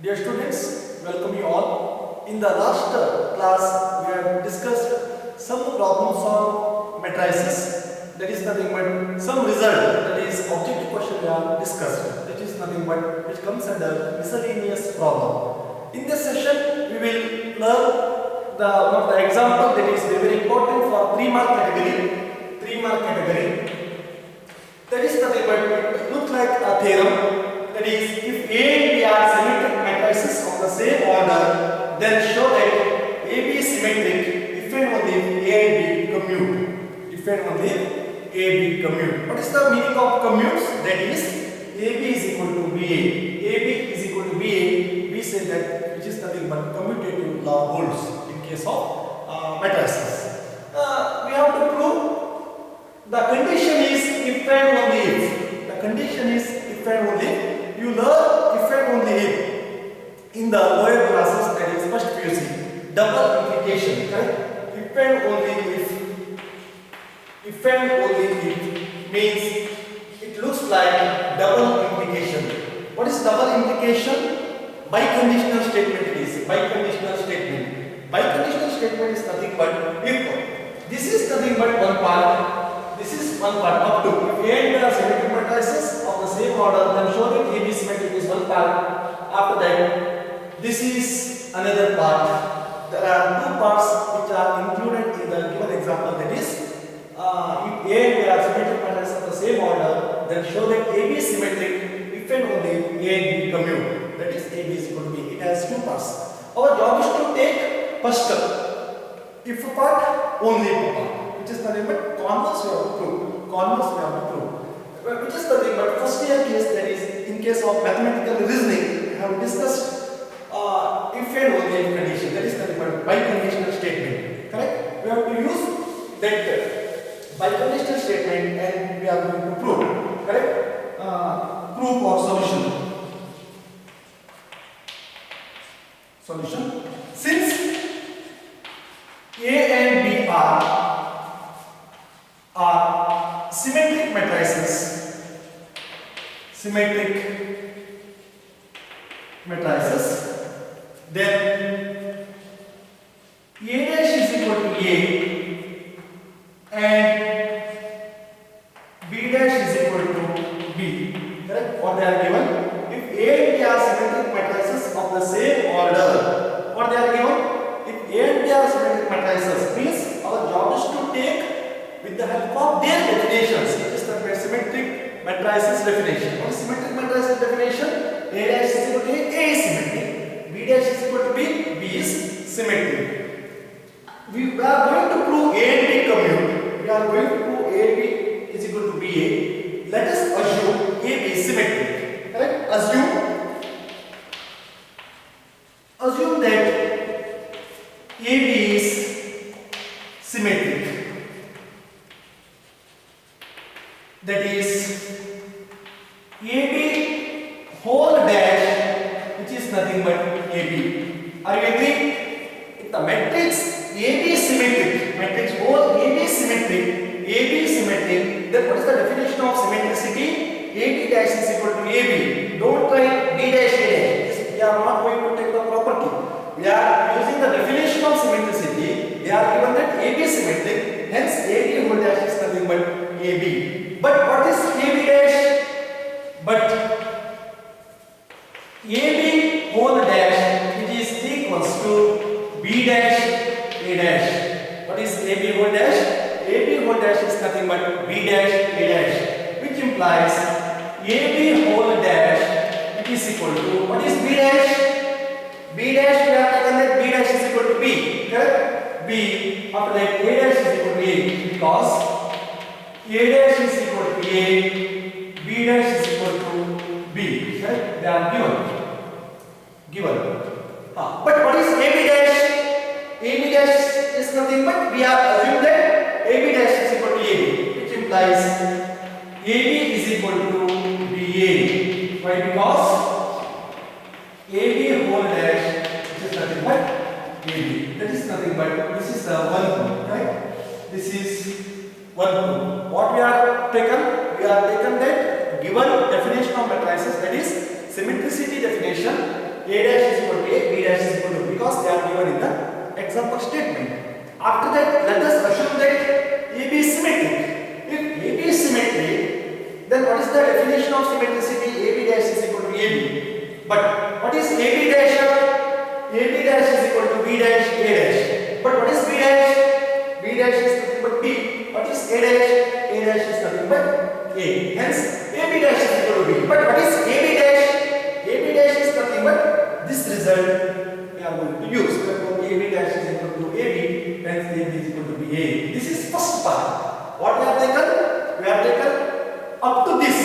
Dear students, welcome you all. In the last class, we have discussed some problems on matrices. That is nothing but some result. That is objective question we have discussed. That is nothing but which comes under miscellaneous problem. In this session, we will learn one of the example that is very important for 3-mark category. 3-mark category. That is nothing but it looks like a theorem. That is, if A and B are symmetric matrices of the same order, then show that AB is symmetric if and only A and B commute. If and only A, B commute. What is the meaning of commutes? That is, AB is equal to BA. AB is equal to BA. We say that which is nothing but commutative law holds in case of matrices. We have to prove the condition is if and only if. The condition is if and only if. You learn if and only if in the lower classes, that is first PUC. Double implication, correct? If and only if. If and only if means it looks like double implication. What is double implication? Biconditional statement it is. Biconditional statement. Biconditional statement is nothing but if. This is nothing but one part. This is one part up to. If A and B are symmetric matrices of the same order, then show that AB symmetric is one part. After that, this is another part. There are two parts which are included in the given example. That is, if A and B are symmetric matrices of the same order, then show that AB is symmetric if and only A and B commute. That is, AB is equal to B. It has two parts. Our job is to take first if part, only if part. Which is nothing but converse we have to prove. Converse we have to prove. Which is nothing but first year case, that is in case of mathematical reasoning, we have discussed if and only if condition. That is nothing but biconditional statement. Correct? We have to use that biconditional statement and we are going to prove. Correct? Proof or solution. Solution. Since A and B are symmetric matrices, then A dash is equal to A and B dash is equal to B. Correct? What they are given? If A and B are symmetric matrices of the same order, what they are given? If A and B are symmetric matrices, means our job is to take with the help of their definitions. It is the symmetric matrices definition. What is symmetric matrices definition? A dash is equal to A is symmetric. B dash is equal to B is symmetric. We are going to prove A and B commute. We are going to prove A and B is equal to BA. Let us assume AB is symmetric. Correct? Assume that AB is symmetric. That is AB whole dash, which is nothing but AB. Are you agree? If the matrix AB is symmetric, matrix whole AB is symmetric, then what is the definition of symmetricity? AB dash is equal to AB. Don't try B dash A dash. We are not going to take the property. We are using the definition of symmetricity. We are given that AB is symmetric, hence AB whole dash is nothing but AB. But what is AB dash? But AB whole dash, which is equals to B dash A dash. What is AB whole dash? AB whole dash is nothing but B dash A dash, which implies AB whole dash, which is equal to what is B dash? B dash, we have taken that B dash is equal to B. Correct? B. After that, A dash is equal to A, because A dash is equal to A, B dash is equal to B. Right? They are given. But what is AB dash? AB dash is nothing but we are assuming that AB dash is equal to AB, which implies AB is equal to BA. Why? Because AB whole dash, which is nothing but AB. That is nothing but this is the one proof, right? This is one proof. What we are taken? We are taken that given definition of matrices, that is symmetricity definition, A dash is equal to A, B dash is equal to B, because they are given in the example statement. After that, let us assume that AB is symmetric. If AB is symmetric, then what is the definition of symmetricity? AB dash is equal to AB. But what is AB dash? AB dash is equal to B dash A dash. But what is B dash? B dash is nothing but B. What is A dash? A dash is nothing but A. Hence, AB dash is equal to B. But what is AB dash? AB dash is nothing but this result we are going to use. Therefore, AB dash is equal to AB. Hence, AB is equal to BA. This is first part. What we have taken? We have taken up to this,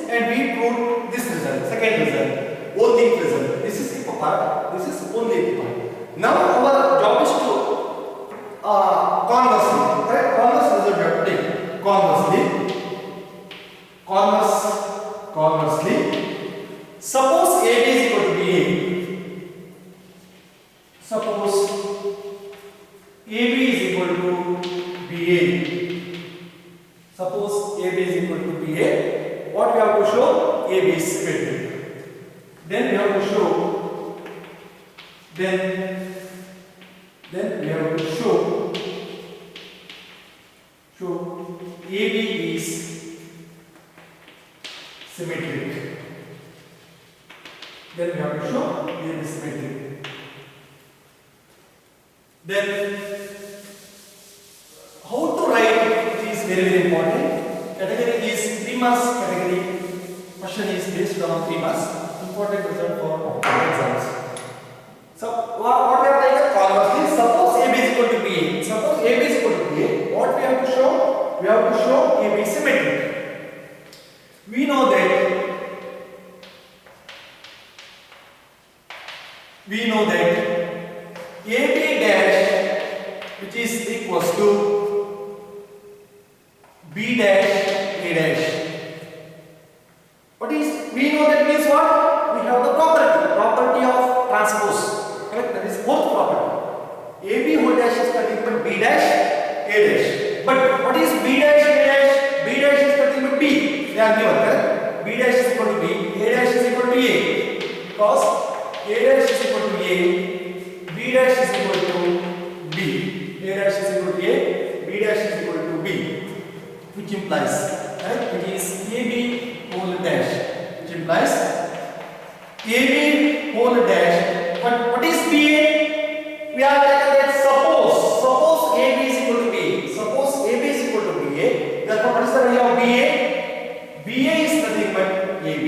and we proved this result. Second result, only result. This is the part. This is only the part. Now our job is to conversely, correct? Converse result we have to take. Conversely, suppose AB is equal to BA. Suppose AB is equal to BA. Suppose AB is equal to BA. What we have to show? AB is symmetric. Then we have to show. Then we have to show AB is symmetric. Then we have to show AB is symmetric. Then how to write it is very important. Category is 3 marks category. Question is based on 3 marks. Important result for exams. So what we have taken conversely, suppose AB is equal to BA. Suppose AB is equal to BA. What we have to show? We have to show AB is symmetric. We know that AB dash, which is equals to B dash A dash. What is, we know that means what? We have the property of transpose. Correct? That is fourth property. AB whole dash is nothing but B dash A dash. But what is B dash A dash? B dash is nothing but B. They are given, correct? B dash is equal to B. A dash is equal to A. Because A dash is equal to A. B dash is equal to B. A dash is equal to A. B dash is equal to B. Which implies, right? Which is AB whole dash. Which implies AB whole dash. But what is BA? We are taken that suppose AB is equal to BA. Suppose AB is equal to BA. Therefore, what is the value of BA? BA is nothing but AB.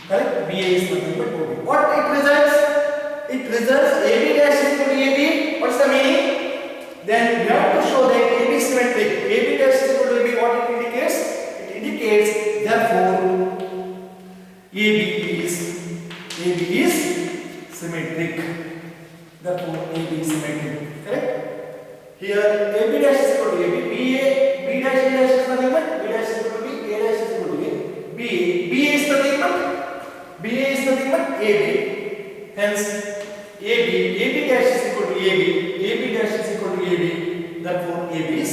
Correct? BA is nothing but OB. What it results? It results AB dash is equal to AB. What's the meaning? Then we have to show that AB is symmetric. AB dash is equal to AB. What it indicates? It indicates therefore AB is symmetric. Therefore AB is symmetric. Correct? Here AB dash is equal to AB. B dash A dash is nothing but B dash is equal to B. A dash is equal to A. B is nothing but AB. Hence AB dash is equal to AB dash is equal to AB. Therefore AB is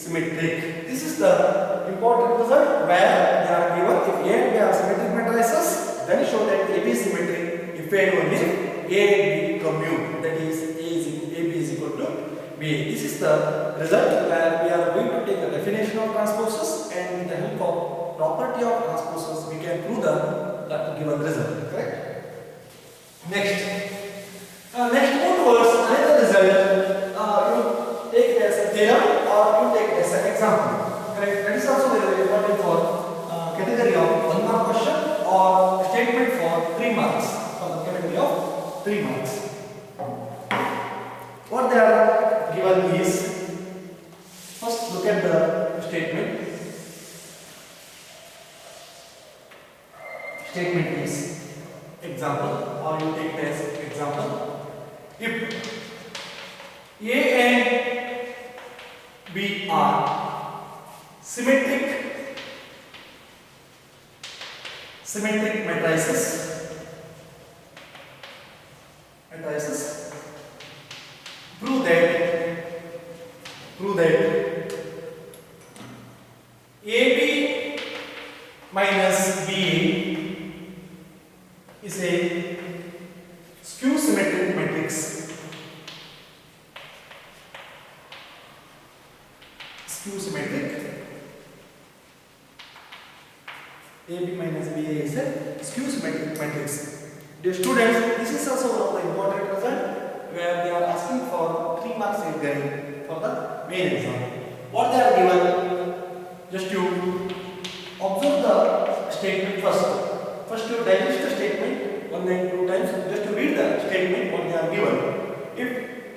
symmetric. This is the important result where they are given. If A and B are symmetric matrices, then show that AB is symmetric. If A and only A and B commute, that is AB is equal to BA. This is the result where we are going to take the definition of transposes, and with the help of property of transposes we can prove the given result. Correct? Next move towards another result. You take it as a theorem or you take it as an example. Correct? That is also very important for category of 1 mark question or statement for 3 marks. For the category of 3 marks. What they are given is, first look at the statement. Statement is example, or you take it as example. If A and B are symmetric matrices, prove that AB minus BA is a skew symmetric matrix. Skew symmetric. AB minus BA is a skew symmetric matrix. Dear students, this is also one of the important result where they are asking for 3 marks again for the main exam. What they are given? Just you observe the statement first. First you digest the statement 1 and 2 times. Just to read the statement what they are given. If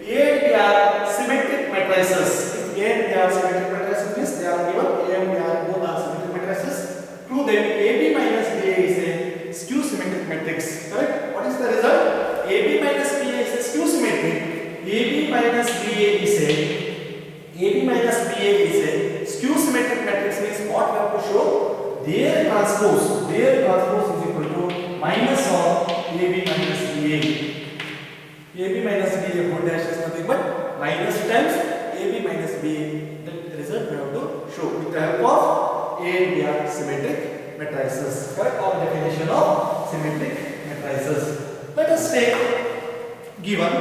A and B are symmetric matrices, if A and B are symmetric matrices means they are given A and B are both are symmetric matrices. Prove that AB minus BA is a skew symmetric matrix. Correct? What is the result? AB minus BA is a skew symmetric. AB minus BA is a skew symmetric matrix means what we have to show? Their transpose is equal to minus of AB minus BA. AB minus BA whole dash is nothing but minus times AB minus BA. The result we have to show with the help of A and B are symmetric matrices. Correct? Or definition of symmetric matrices. Let us take given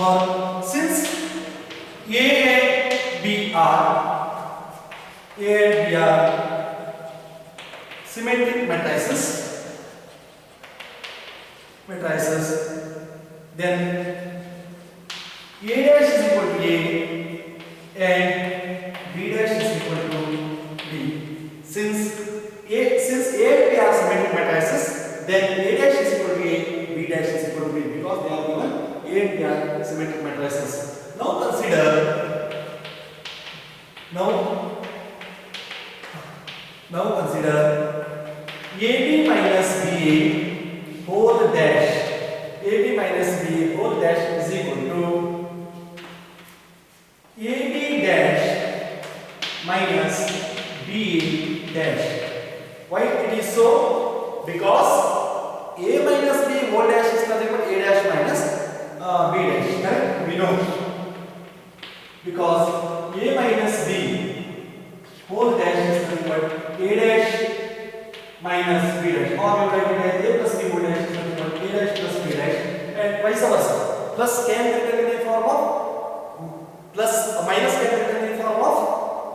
or since A and B are symmetric matrices, then A dash is equal to A and B dash is equal to B. Since A and B are symmetric matrices, then A dash is equal to A, B dash is equal to B because they are given A and B are symmetric matrices. Now consider AB minus BA whole dash. AB minus BA whole dash is equal to AB dash minus BA dash. Why it is so? Because A minus B whole dash is nothing but A dash minus B dash. Correct? We know. Because A minus B whole dash is nothing but A dash minus B dash. Or we write it as A plus B whole dash is nothing but A dash plus B dash. And vice versa. Plus can be written in the form of plus, minus can be written in the form of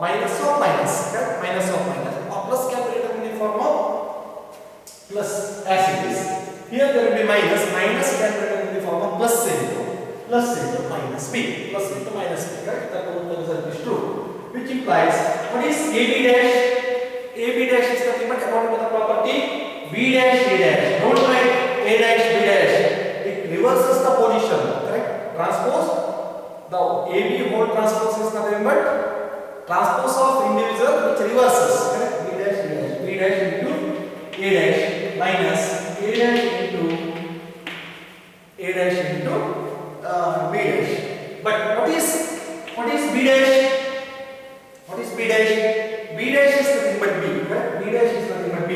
minus of minus. Correct? Minus of minus. Or plus can be written in the form of plus as it is. Here there will be minus. Minus can be written in the form of plus into minus b. Plus into minus b. Correct? That the result is true. Which implies what is AB dash? AB dash is nothing but according to the property B dash A dash. Don't write A dash B dash. It reverses the position. Correct? Transpose. The AB whole transpose is nothing but transpose of individual which reverses. Correct? B dash A dash. B dash into A dash minus A dash into B dash. But what is B dash? What is B dash? B dash is nothing but B. Correct? B dash is nothing but B.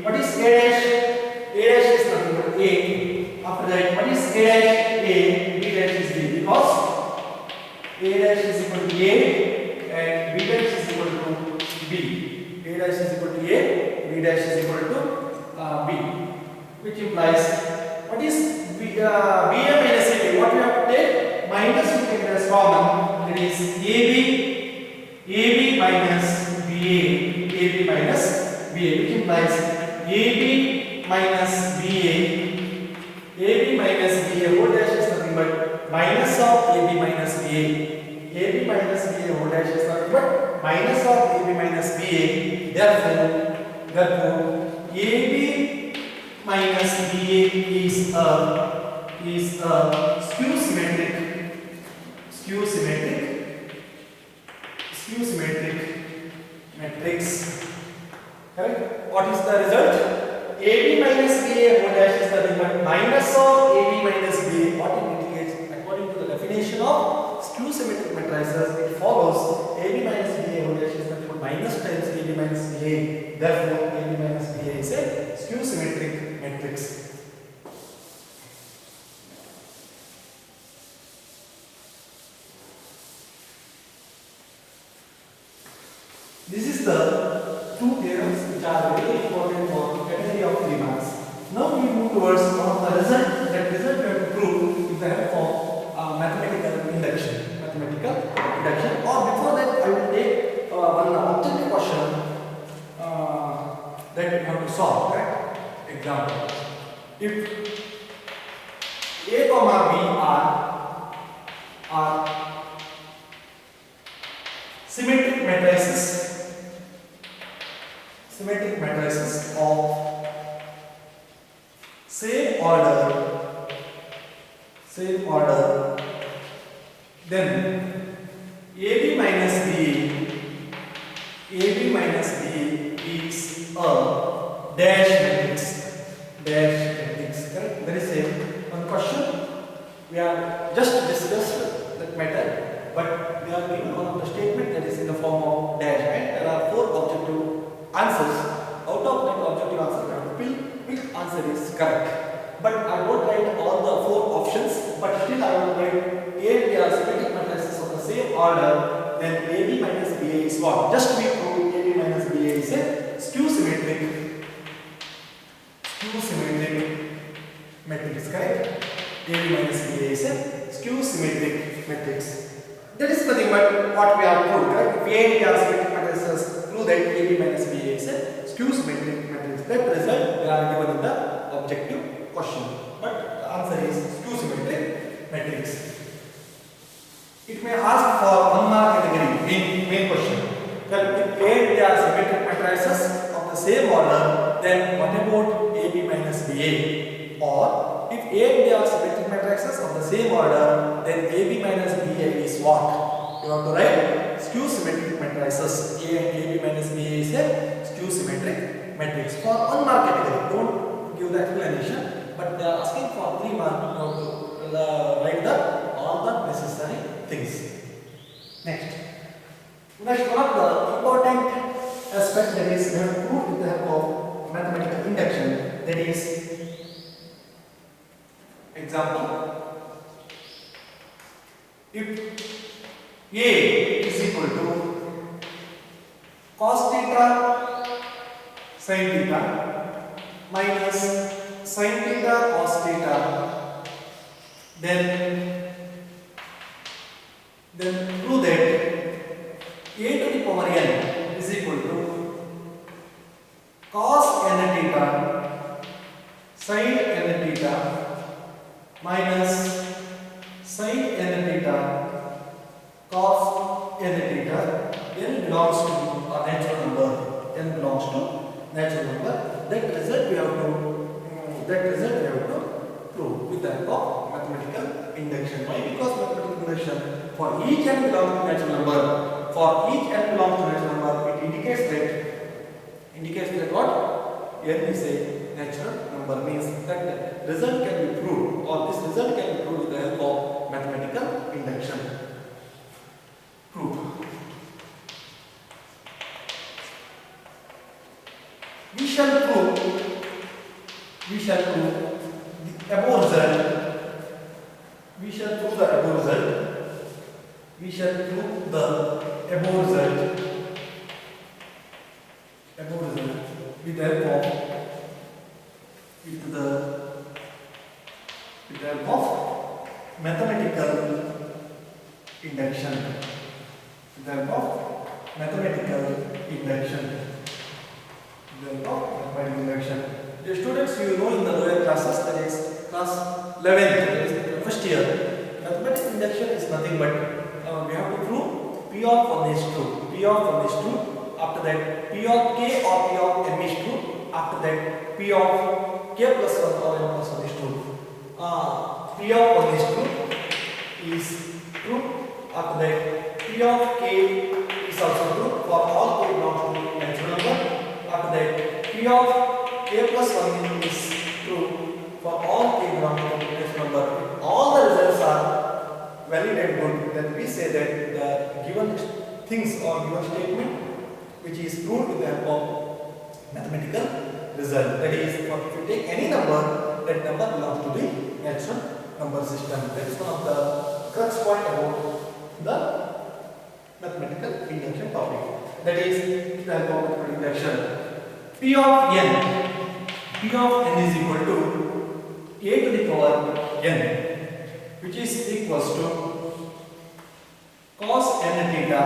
What is A dash? A dash is nothing but A. After that, what is A dash? A. B dash is B. Because A dash is equal to A and B dash is equal to B. A dash is equal to A. B dash is equal to B. Which implies what is BA minus AB? What we have to take? Minus we take as common. That is AB minus BA, which implies AB minus BA whole dash is nothing but minus of AB minus BA. AB minus BA whole dash is nothing but minus of AB minus BA. Therefore, AB minus BA is a skew symmetric matrix. Correct? What is the result? AB minus BA whole dash is nothing but minus of AB minus BA. What it indicates? According to the definition of skew symmetric matrices, it follows AB minus BA whole dash is nothing but minus times AB minus BA. Therefore, AB minus BA is a skew symmetric matrix. This is the two theorems which are very important for category of 3 marks. Now we move towards one of the result. That result we have to prove with the help of mathematical induction. Mathematical induction. Or before that, I will take one objective question that we have to solve. Right? Example: if A comma B are symmetric matrices of same order, then AB minus BA is a dash matrix. Correct? There is one question. We have just discussed that matter, but we are given one of the statement that is in the form of dash. Right? There are 4 objective answers. Out of that objective answer, we have to pick which answer is correct. But I won't write all the 4 options, but still I will write A and B are symmetric matrices of the same order, then AB minus BA is what? Just we prove AB minus BA is a skew symmetric matrix, correct? AB minus BA is a skew symmetric matrix. That is nothing but what we have proved, right? If A and B are symmetric matrices, prove that AB minus BA is a skew symmetric matrix. That result we are given in the objective question. But the answer is skew symmetric matrix. It may ask for 1 mark category main question. Well, if A and B are symmetric matrices of the same order, then what about AB minus BA? Or if A and B are symmetric matrices of the same order, then AB minus BA is what? You have to write skew symmetric matrices. A and AB minus BA is a skew symmetric matrix. For 1 mark category, don't give the explanation, but they are asking for 3 mark. You have to write all the necessary things. Next, one of the important aspect that is we have to prove with the help of mathematical induction. That is, example: if A is equal to cos theta sin theta minus sin theta cos theta, then prove that A to the power n is equal to cos n theta sin n theta minus sin n theta cos n theta. N belongs to a natural number. That result we have to prove with the help of mathematical induction. Why? Because mathematical induction, for each n belongs to natural number. For each n belongs to natural number, it indicates that what? N is a natural number, means that result can be proved, or this result can be proved with the help of mathematical induction. Proof. We shall prove the above result. We shall prove the above result with the help of mathematical induction. The students, you know, in the lower classes, that is class 11th, that is first year, mathematical induction is nothing but we have to prove P of 1 is true. After that, P of K or P of M is true. After that, P of K plus 1 or M plus 1 is true. P of 1 is true. After that, P of K is also true for all K belongs to natural number. After that, P of K plus 1 is true for all K belongs to natural number. If all the results are valid and good, then we say that the given things or given statement which is proved with the help of mathematical result. That is, if you take any number, that number belongs to the natural number system. That is one of the crux point about the mathematical induction topic. That is the help of mathematical induction. P of n is equal to a to the power n, which is equals to cos n theta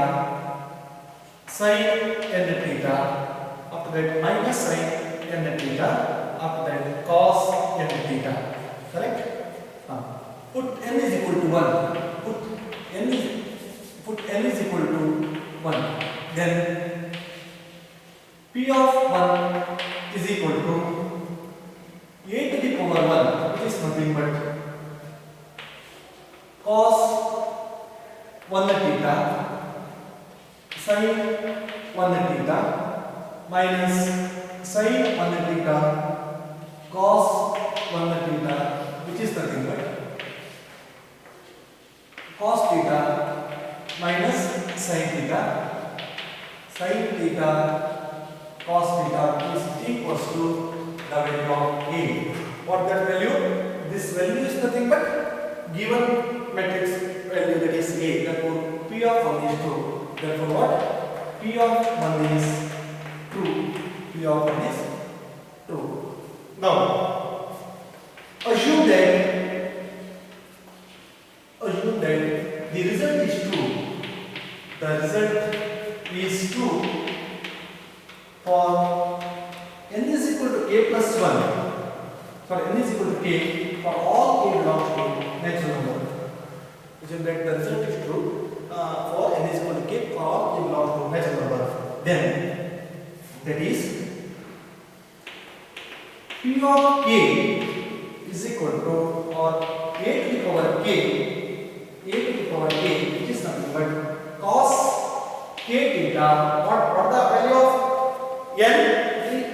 sin n theta, after that minus sin n theta, after that cos n theta. Correct? Put n is equal to 1. Put n is equal to 1. Then p of 1 is equal to a to the power 1, which is nothing but cos 1 theta sin 1 theta minus sin 1 theta cos 1 theta, which is nothing but cos theta minus sin theta cos theta, which is equals to the value of a. What that value? This value is nothing but given matrix value, that is a. Therefore p of 1 is true. Therefore what? P of 1 is true. P of 1 is true. Now assume that the result is true. The result is true for n is equal to k plus 1. For n is equal to k for all k belongs to natural number. Assume that the result is true for n is equal to k for all k belongs to natural number. Then that is p of k is equal to, or a to the power k, which is nothing but cos k theta. What the value of n?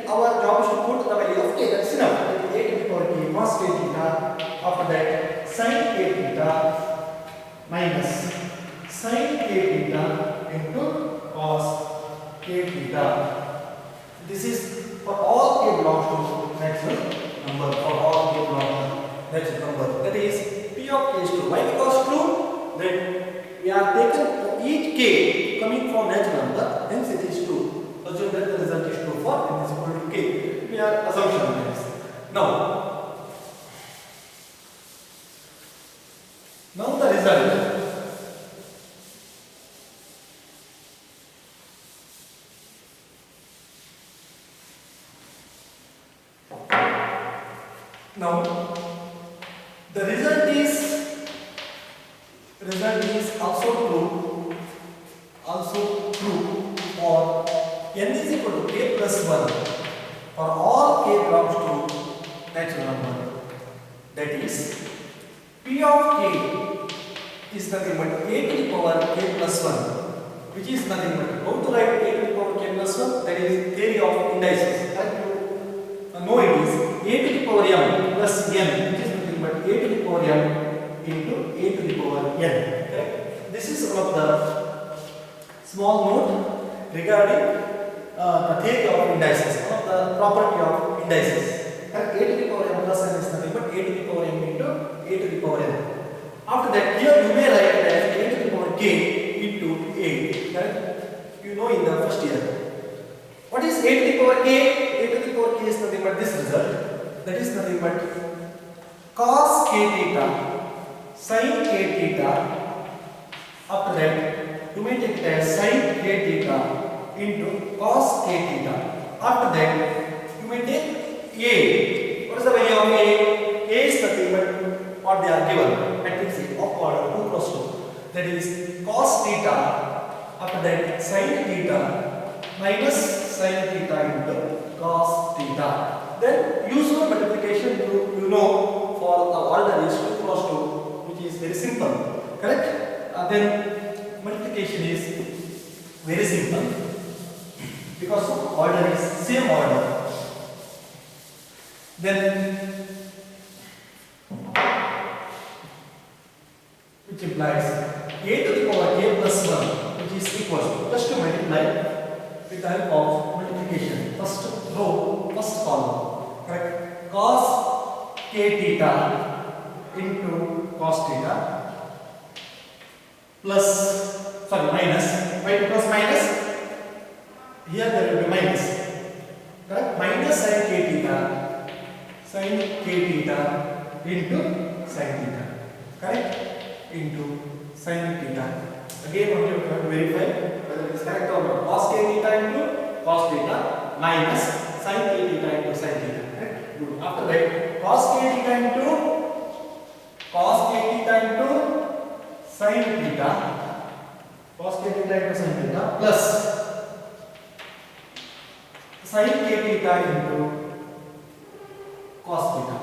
Our job is to put the value of k. That's enough. That is a to the power k cos k theta. After that sin k theta minus sin k theta into cos k theta. This is for all k belongs to natural number. For all k belongs to natural number. That is p of k is true. Why? Because true that we are taken each k coming from natural number, hence it is true. Assume that the result is true for n is equal to k. We are assumption this. Now the result. Now the result is also true for n is equal to k plus 1 for all k belongs to natural number. That is p of k is nothing but a to the power k plus 1, which is nothing but, how to write a to the power k plus 1? That is theory of indices. That you know it is a to the power m plus n, which is nothing but a to the power m into a to the power n. Correct? This is one of the small note regarding the theory of indices, one of the property of indices. Correct? A to the power m plus n is nothing but a to the power m into a to the power n. After that, here you may write it as a to the power k into a. Correct? You know in the first year. What is a to the power k? A to the power k is nothing but this result. That is nothing but cos k theta sin k theta. After that, you may take it as sin k theta into cos k theta. After that, you may take a. What is the value of a? A is nothing but what they are given. Matrix A of order 2 cross 2. That is cos theta. After that, sin theta minus sin theta into cos theta. Then usual multiplication you know for the order is 2 cross 2, which is very simple. Correct? Then multiplication is very simple because order is same order. Then which implies a to the power k plus 1, which is equal to, just to multiply with the help of multiplication, first row, first column. Correct? Cos k theta into cos theta plus, sorry, minus. Why? Because minus, here there will be minus. Correct? Minus sin k theta into sin theta. Correct? Into sin theta. Again, what you have to verify whether it is correct or not. Cos k theta into cos theta minus sin k theta into sin theta. Correct? Good. After that, cos k theta into sin theta, cos k theta into sin theta plus sin k theta into cos theta.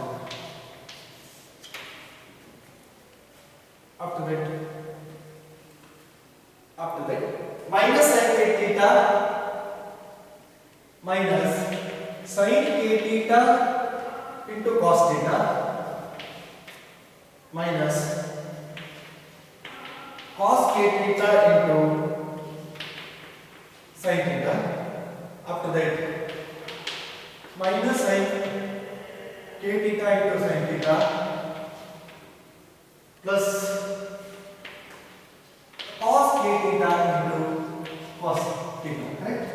After that minus sin k theta minus sin k theta into cos theta minus cos k theta into sin theta. After that minus sin k theta into sin theta plus cos k theta into cos theta. Correct?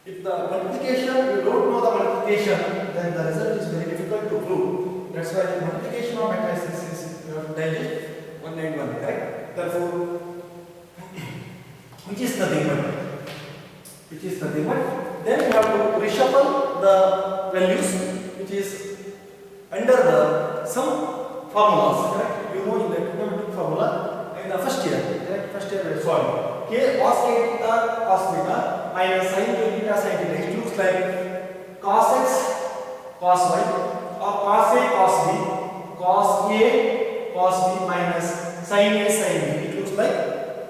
If the multiplication, you don't know the multiplication, then the result is very difficult to prove. That's why the multiplication of matrices is daily 191. Correct? Therefore, which is nothing but then you have to reshuffle the values which is under the some formulas. Correct? You know in the trigonometric formula in the first year. Correct? First year we solve k cos k theta cos theta minus sin k theta sin theta. It looks like cos x cos y or cos a cos b cos a cos b minus sin a sin b. It looks like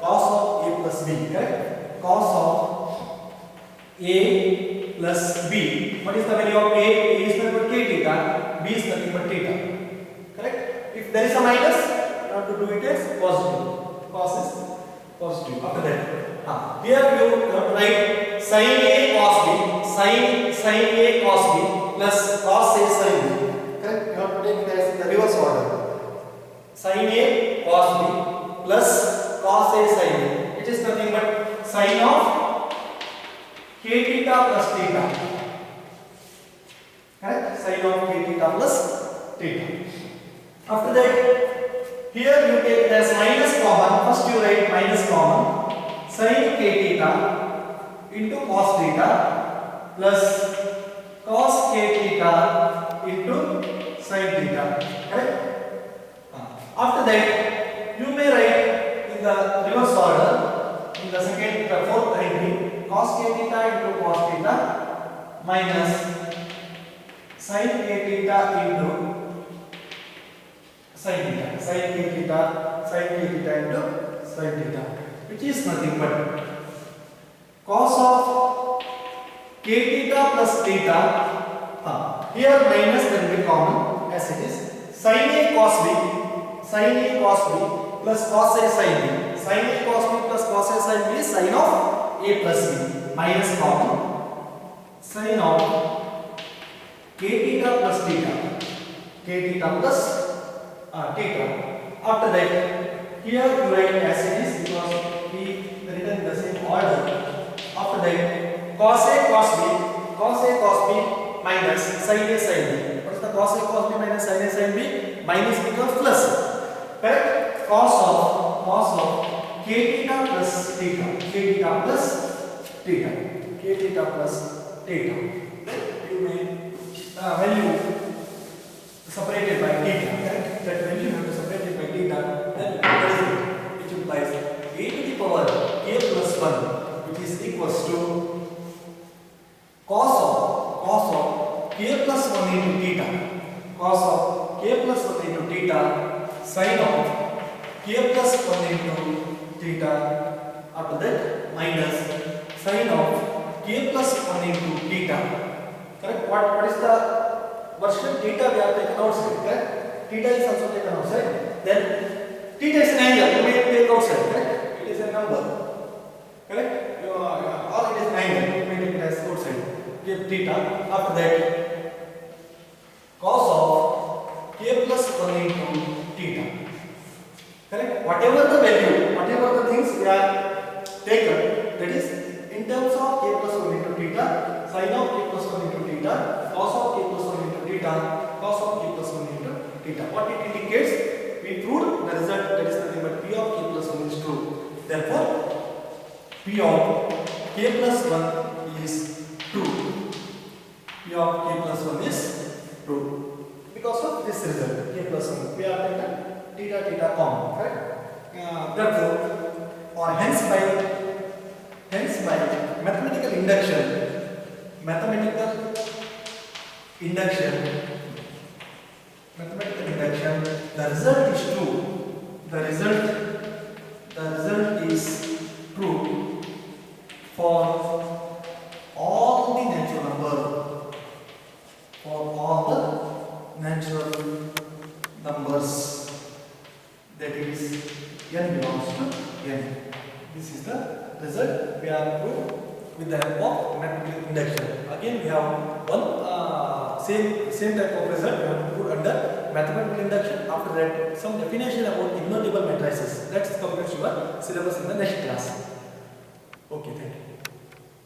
cos of a plus b. Correct? Cos of a plus b. What is the value of a? A is nothing but k theta, b is nothing but theta. Correct? If there is a minus, you have to do it as positive. Cos is positive. After that, here you have to write sin a cos b, sin a cos b plus cos a sin b. Correct? You have to take it as in the reverse order. Sin a cos b plus cos a sin b. It is nothing but sin of k theta plus theta. Correct? Sin of k theta plus theta. After that, here you take it as minus common. First you write minus common. Sin k theta into cos theta plus cos k theta into sin theta. Correct? After that, you may write in the reverse order in the fourth entry cos k theta into cos theta minus sin k theta into sin theta. Sin k theta into sin theta, which is nothing but cos of k theta plus theta. Here minus will be common as it is. Sin a cos b plus cos a sin b. Sin a cos b plus cos a sin b is sin of a plus b minus common sin of k theta plus theta. K theta plus theta. After that, here you write as it is because we written the same order. After that, cos a cos b minus sin a sin b. What is the cos a cos b minus sin a sin b? Minus becomes plus. Correct? Cos of k theta plus theta. K theta plus theta. You may value separated by theta. Correct? That value you have to separate it by theta. Then what is it? Which implies a to the power k plus 1, which is equals to cos of k plus 1 into theta. Cos of k plus 1 into theta sin of k plus 1 into theta. After that, minus sin of k plus 1 into theta. Correct? What is the version? Theta we have taken outside. Correct? Theta is also taken outside. Then theta is an angle. You may take outside. Correct? It is a number. Correct? Or it is an angle. You may take it as outside. Give theta. After that, cos of k plus 1 into theta. Correct? Whatever the value, whatever the things we are taken, that is in terms of k plus 1 into theta, sin of k plus 1 into theta, cos of k plus 1 into theta, cos of k plus 1 into theta. What it indicates? We proved the result, that is nothing but P of k plus 1 is true. Therefore, P of k plus 1 is true. P of k plus 1 is true. Because of this result, k plus 1, we are taken theta common, right? Therefore, or hence by mathematical induction, the result is true. The result is true for all the natural number. For all the natural numbers, that is n belongs to n. This is the result we have proved with the help of mathematical induction. Again, we have one same type of result we have proved under mathematical induction. After that, some definition about immutable matrices. Let's complete your syllabus in the next class.